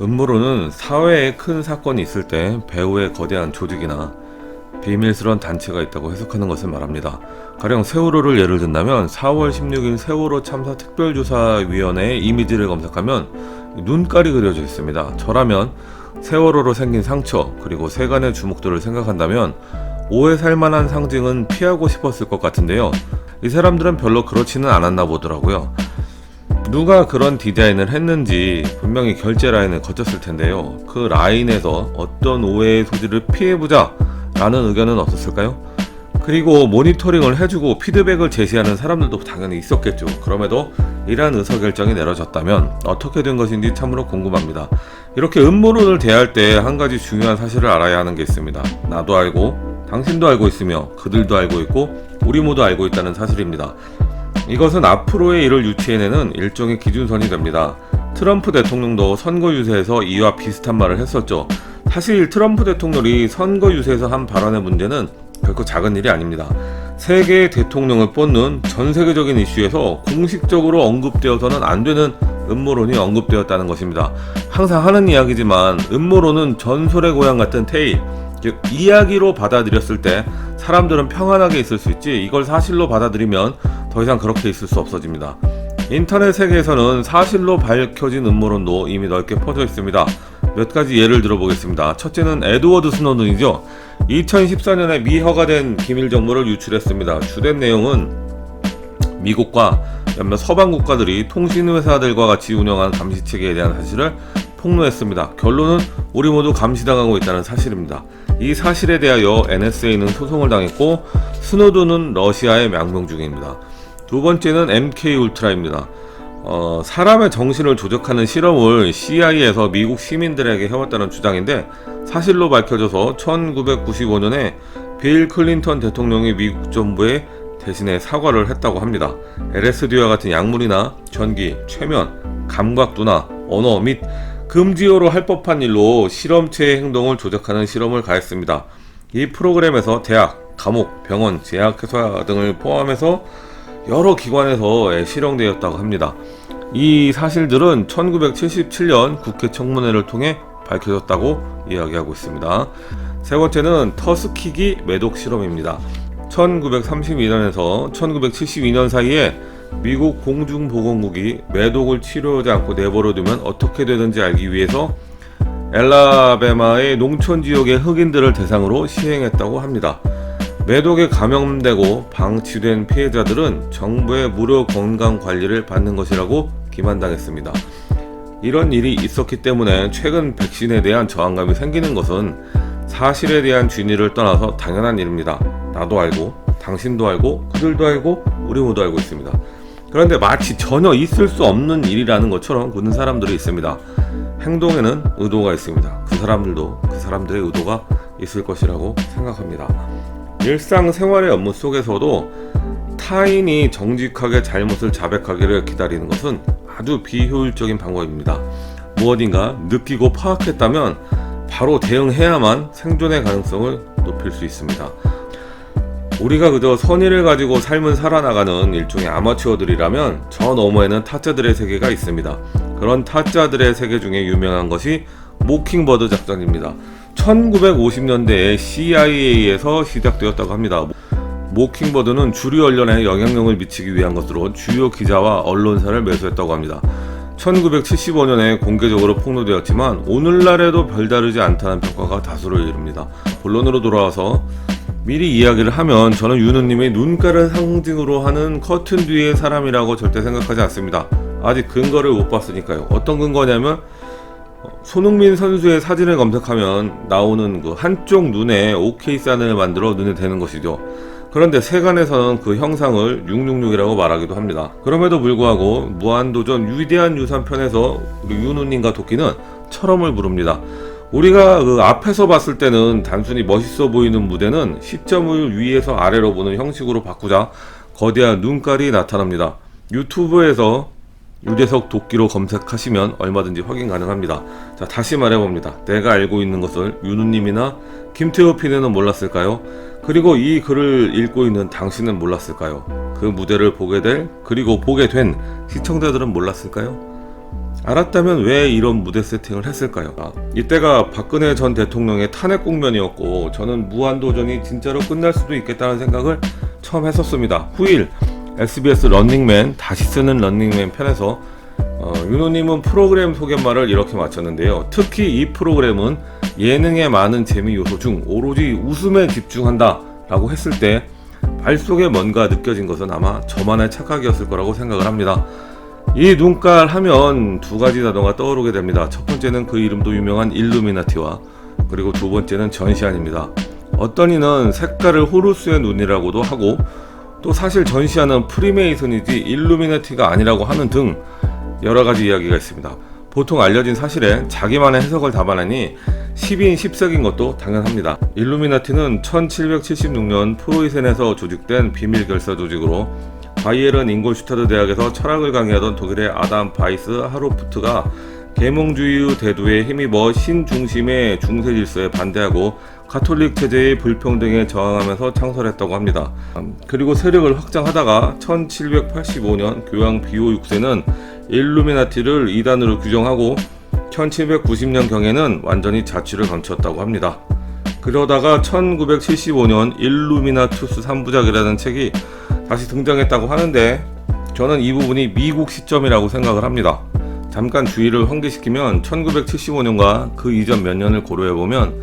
음모론은 사회에 큰 사건이 있을 때 배후에 거대한 조직이나 비밀스러운 단체가 있다고 해석하는 것을 말합니다. 가령 세월호를 예를 든다면 4월 16일 세월호 참사 특별조사위원회의 이미지를 검색하면 눈깔이 그려져 있습니다. 저라면 세월호로 생긴 상처 그리고 세간의 주목도를 생각한다면 오해 살만한 상징은 피하고 싶었을 것 같은데요. 이 사람들은 별로 그렇지는 않았나 보더라고요. 누가 그런 디자인을 했는지 분명히 결제 라인을 거쳤을 텐데요. 그 라인에서 어떤 오해의 소지를 피해보자 라는 의견은 없었을까요? 그리고 모니터링을 해주고 피드백을 제시하는 사람들도 당연히 있었겠죠. 그럼에도 이러한 의사결정이 내려졌다면 어떻게 된 것인지 참으로 궁금합니다. 이렇게 음모론을 대할 때 한 가지 중요한 사실을 알아야 하는 게 있습니다. 나도 알고 당신도 알고 있으며 그들도 알고 있고 우리 모두 알고 있다는 사실입니다. 이것은 앞으로의 일을 유추해내는 일종의 기준선이 됩니다. 트럼프 대통령도 선거 유세에서 이와 비슷한 말을 했었죠. 사실 트럼프 대통령이 선거 유세에서 한 발언의 문제는 결코 작은 일이 아닙니다. 세계의 대통령을 뽑는 전 세계적인 이슈에서 공식적으로 언급되어서는 안 되는 음모론이 언급되었다는 것입니다. 항상 하는 이야기지만 음모론은 전설의 고향 같은 테일, 즉 이야기로 받아들였을 때 사람들은 평안하게 있을 수 있지 이걸 사실로 받아들이면 더 이상 그렇게 있을 수 없어집니다. 인터넷 세계에서는 사실로 밝혀진 음모론도 이미 넓게 퍼져 있습니다. 몇 가지 예를 들어보겠습니다. 첫째는 에드워드 스노든이죠. 2014년에 미허가 된 기밀 정보를 유출했습니다. 주된 내용은 미국과 몇몇 서방 국가들이 통신회사들과 같이 운영한 감시체계에 대한 사실을 폭로했습니다. 결론은 우리 모두 감시당하고 있다는 사실입니다. 이 사실에 대하여 NSA는 소송을 당했고 스노든은 러시아에 망명 중입니다. 두 번째는 MK울트라입니다. 사람의 정신을 조작하는 실험을 CIA에서 미국 시민들에게 해왔다는 주장인데 사실로 밝혀져서 1995년에 빌 클린턴 대통령이 미국 정부에 대신에 사과를 했다고 합니다. LSD와 같은 약물이나 전기, 최면, 감각도나 언어 및 금지어로 할 법한 일로 실험체의 행동을 조작하는 실험을 가했습니다. 이 프로그램에서 대학, 감옥, 병원, 제약회사 등을 포함해서 여러 기관에서 실행되었다고 합니다. 이 사실들은 1977년 국회 청문회를 통해 밝혀졌다고 이야기하고 있습니다. 세 번째는 터스키기 매독 실험입니다. 1932년에서 1972년 사이에 미국 공중보건국이 매독을 치료하지 않고 내버려두면 어떻게 되는지 알기 위해서 엘라베마의 농촌 지역의 흑인들을 대상으로 시행했다고 합니다. 매독에 감염되고 방치된 피해자들은 정부의 무료 건강 관리를 받는 것이라고 기만당했습니다. 이런 일이 있었기 때문에 최근 백신에 대한 저항감이 생기는 것은 사실에 대한 진위를 떠나서 당연한 일입니다. 나도 알고 당신도 알고 그들도 알고 우리 모두 알고 있습니다. 그런데 마치 전혀 있을 수 없는 일이라는 것처럼 구는 사람들이 있습니다. 행동에는 의도가 있습니다. 그 사람들도 그 사람들의 의도가 있을 것이라고 생각합니다. 일상생활의 업무 속에서도 타인이 정직하게 잘못을 자백하기를 기다리는 것은 아주 비효율적인 방법입니다. 무엇인가 느끼고 파악했다면 바로 대응해야만 생존의 가능성을 높일 수 있습니다. 우리가 그저 선의를 가지고 삶을 살아나가는 일종의 아마추어들이라면 저 너머에는 타짜들의 세계가 있습니다. 그런 타짜들의 세계 중에 유명한 것이 모킹버드 작전입니다. 1950년대에 CIA에서 시작되었다고 합니다. 모킹버드는 주류 언론에 영향력을 미치기 위한 것으로 주요 기자와 언론사를 매수했다고 합니다. 1975년에 공개적으로 폭로되었지만 오늘날에도 별다르지 않다는 평가가 다수를 이룹니다. 본론으로 돌아와서 미리 이야기를 하면 저는 윤우님의 눈가를 상징으로 하는 커튼 뒤의 사람이라고 절대 생각하지 않습니다. 아직 근거를 못 봤으니까요. 어떤 근거냐면 손흥민 선수의 사진을 검색하면 나오는 그 한쪽 눈에 OK 사인을 만들어 눈에 대는 것이죠. 그런데 세간에서는 그 형상을 666이라고 말하기도 합니다. 그럼에도 불구하고 무한도전 위대한 유산 편에서 우리 윤우님과 도끼는 철험을 부릅니다. 우리가 그 앞에서 봤을 때는 단순히 멋있어 보이는 무대는 시점을 위에서 아래로 보는 형식으로 바꾸자 거대한 눈깔이 나타납니다. 유튜브에서 유재석 도끼로 검색하시면 얼마든지 확인 가능합니다. 자, 다시 말해봅니다. 내가 알고 있는 것을 윤우님이나 김태호 PD는 몰랐을까요? 그리고 이 글을 읽고 있는 당신은 몰랐을까요? 그 무대를 보게 된 시청자들은 몰랐을까요? 알았다면 왜 이런 무대 세팅을 했을까요? 이때가 박근혜 전 대통령의 탄핵 국면이었고 저는 무한도전이 진짜로 끝날 수도 있겠다는 생각을 처음 했었습니다. 후일 SBS 런닝맨, 다시 쓰는 런닝맨 편에서 윤호님은 프로그램 소개말을 이렇게 마쳤는데요. 특히 이 프로그램은 예능의 많은 재미 요소 중 오로지 웃음에 집중한다 라고 했을 때 발속에 뭔가 느껴진 것은 아마 저만의 착각이었을 거라고 생각을 합니다. 이 눈깔 하면 두 가지 단어가 떠오르게 됩니다. 첫 번째는 그 이름도 유명한 일루미나티와 그리고 두 번째는 전시안입니다. 어떤 이는 색깔을 호루스의 눈이라고도 하고 또 사실 전시안은 프리메이슨이지 일루미나티가 아니라고 하는 등 여러 가지 이야기가 있습니다. 보통 알려진 사실에 자기만의 해석을 담아내니 10인 10색인 것도 당연합니다. 일루미나티는 1776년 프로이센에서 조직된 비밀 결사 조직으로 바이에른 잉골슈타드 대학에서 철학을 강의하던 독일의 아담 바이스 하로프트가 계몽주의 대두에 힘입어 신중심의 중세 질서에 반대하고 가톨릭 체제의 불평등에 저항하면서 창설했다고 합니다. 그리고 세력을 확장하다가 1785년 교황 비오 6세는 일루미나티를 이단으로 규정하고 1790년경에는 완전히 자취를 감췄다고 합니다. 그러다가 1975년 일루미나투스 3부작이라는 책이 다시 등장했다고 하는데 저는 이 부분이 미국 시점이라고 생각을 합니다. 잠깐 주의를 환기시키면 1975년과 그 이전 몇 년을 고려해보면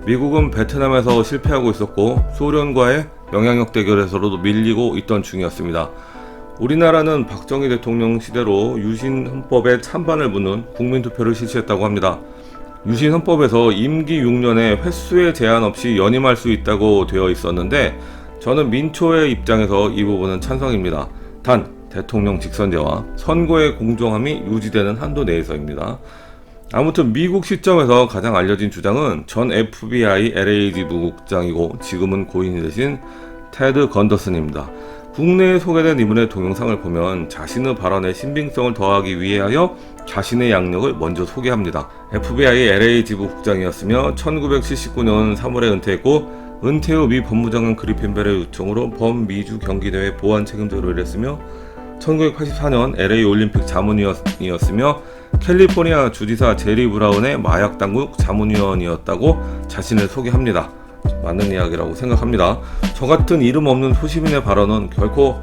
미국은 베트남에서 실패하고 있었고 소련과의 영향력 대결에서도 밀리고 있던 중이었습니다. 우리나라는 박정희 대통령 시대로 유신헌법에 찬반을 묻는 국민투표를 실시했다고 합니다. 유신헌법에서 임기 6년에 횟수의 제한 없이 연임할 수 있다고 되어 있었는데 저는 민초의 입장에서 이 부분은 찬성입니다. 단 대통령 직선제와 선거의 공정함이 유지되는 한도 내에서입니다. 아무튼 미국 시점에서 가장 알려진 주장은 전 FBI LA 지부국장이고 지금은 고인이 되신 테드 건더슨입니다. 국내에 소개된 이분의 동영상을 보면 자신의 발언에 신빙성을 더하기 위하여 자신의 양력을 먼저 소개합니다. FBI LA 지부국장이었으며 1979년 3월에 은퇴했고 은퇴 후 미 법무장관 그리핀 벨의 요청으로 범미주 경기대회 보안 책임자로 일했으며 1984년 LA 올림픽 자문위원이었으며 캘리포니아 주지사 제리 브라운의 마약 당국 자문위원이었다고 자신을 소개합니다. 맞는 이야기라고 생각합니다. 저 같은 이름 없는 소시민의 발언은 결코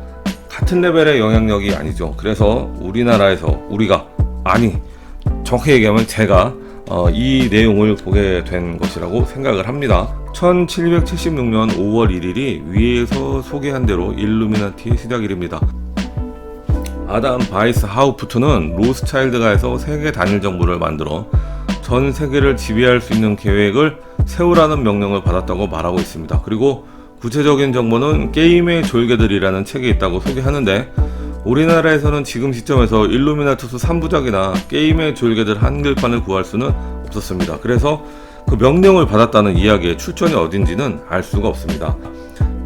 같은 레벨의 영향력이 아니죠. 그래서 우리나라에서 정확히 얘기하면 제가 이 내용을 보게 된 것이라고 생각을 합니다. 1776년 5월 1일이 위에서 소개한 대로 일루미나티의 시작일입니다. 아담 바이스 하우프트는 로스차일드가에서 세계 단일 정부를 만들어 전 세계를 지배할 수 있는 계획을 세우라는 명령을 받았다고 말하고 있습니다. 그리고 구체적인 정보는 게임의 졸개들이라는 책이 있다고 소개하는데 우리나라에서는 지금 시점에서 일루미나투스 3부작이나 게임의 졸개들 한글판을 구할 수는 없었습니다. 그래서 그 명령을 받았다는 이야기의 출전이 어딘지는 알 수가 없습니다.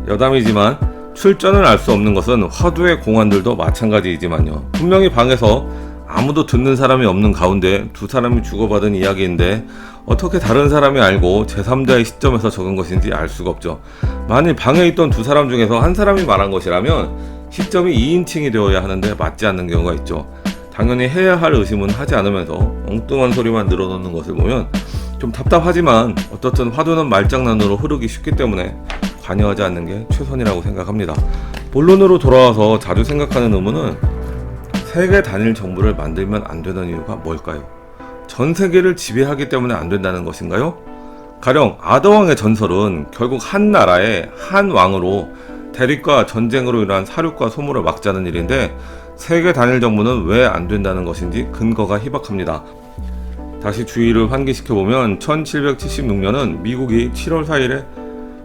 여담이지만 출전을 알 수 없는 것은 화두의 공안들도 마찬가지이지만요. 분명히 방에서 아무도 듣는 사람이 없는 가운데 두 사람이 주고받은 이야기인데 어떻게 다른 사람이 알고 제3자의 시점에서 적은 것인지 알 수가 없죠. 만일 방에 있던 두 사람 중에서 한 사람이 말한 것이라면 시점이 2인칭이 되어야 하는데 맞지 않는 경우가 있죠. 당연히 해야 할 의심은 하지 않으면서 엉뚱한 소리만 늘어놓는 것을 보면 좀 답답하지만 어떻든 화두는 말장난으로 흐르기 쉽기 때문에 관여하지 않는 게 최선이라고 생각합니다. 본론으로 돌아와서 자주 생각하는 의문은 세계 단일 정부를 만들면 안 되는 이유가 뭘까요? 전 세계를 지배하기 때문에 안 된다는 것인가요? 가령 아더왕의 전설은 결국 한 나라의 한 왕으로 대립과 전쟁으로 인한 사륙과 소모를 막자는 일인데 세계 단일 정부는 왜 안 된다는 것인지 근거가 희박합니다. 다시 주의를 환기시켜보면 1776년은 미국이 7월 4일에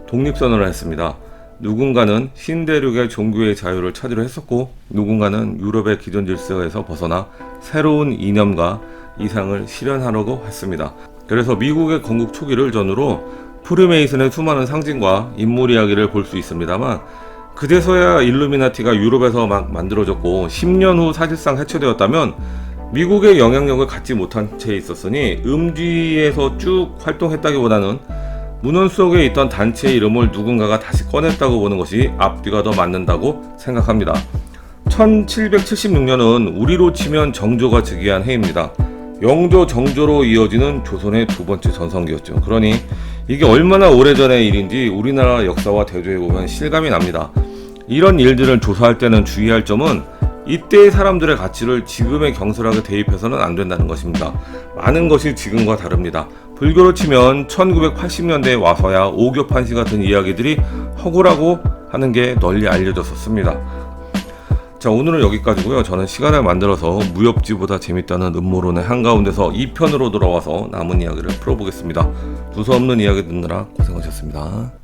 독립선언을 했습니다. 누군가는 신대륙의 종교의 자유를 찾으려 했었고 누군가는 유럽의 기존 질서에서 벗어나 새로운 이념과 이상을 실현하려고 했습니다. 그래서 미국의 건국 초기를 전후로 프리메이슨의 수많은 상징과 인물 이야기를 볼 수 있습니다만 그제서야 일루미나티가 유럽에서 막 만들어졌고 10년 후 사실상 해체되었다면 미국의 영향력을 갖지 못한 채 있었으니 음지에서 쭉 활동했다기보다는 문헌 속에 있던 단체의 이름을 누군가가 다시 꺼냈다고 보는 것이 앞뒤가 더 맞는다고 생각합니다. 1776년은 우리로 치면 정조가 즉위한 해입니다. 영조 정조로 이어지는 조선의 두 번째 전성기였죠. 그러니 이게 얼마나 오래전의 일인지 우리나라 역사와 대조해보면 실감이 납니다. 이런 일들을 조사할 때는 주의할 점은 이때의 사람들의 가치를 지금의 경솔하게 대입해서는 안 된다는 것입니다. 많은 것이 지금과 다릅니다. 불교로 치면 1980년대에 와서야 오교판시 같은 이야기들이 허구라고 하는 게 널리 알려졌었습니다. 자, 오늘은 여기까지고요. 저는 시간을 만들어서 무협지보다 재밌다는 음모론의 한가운데서 2편으로 돌아와서 남은 이야기를 풀어보겠습니다. 두서없는 이야기 듣느라 고생하셨습니다.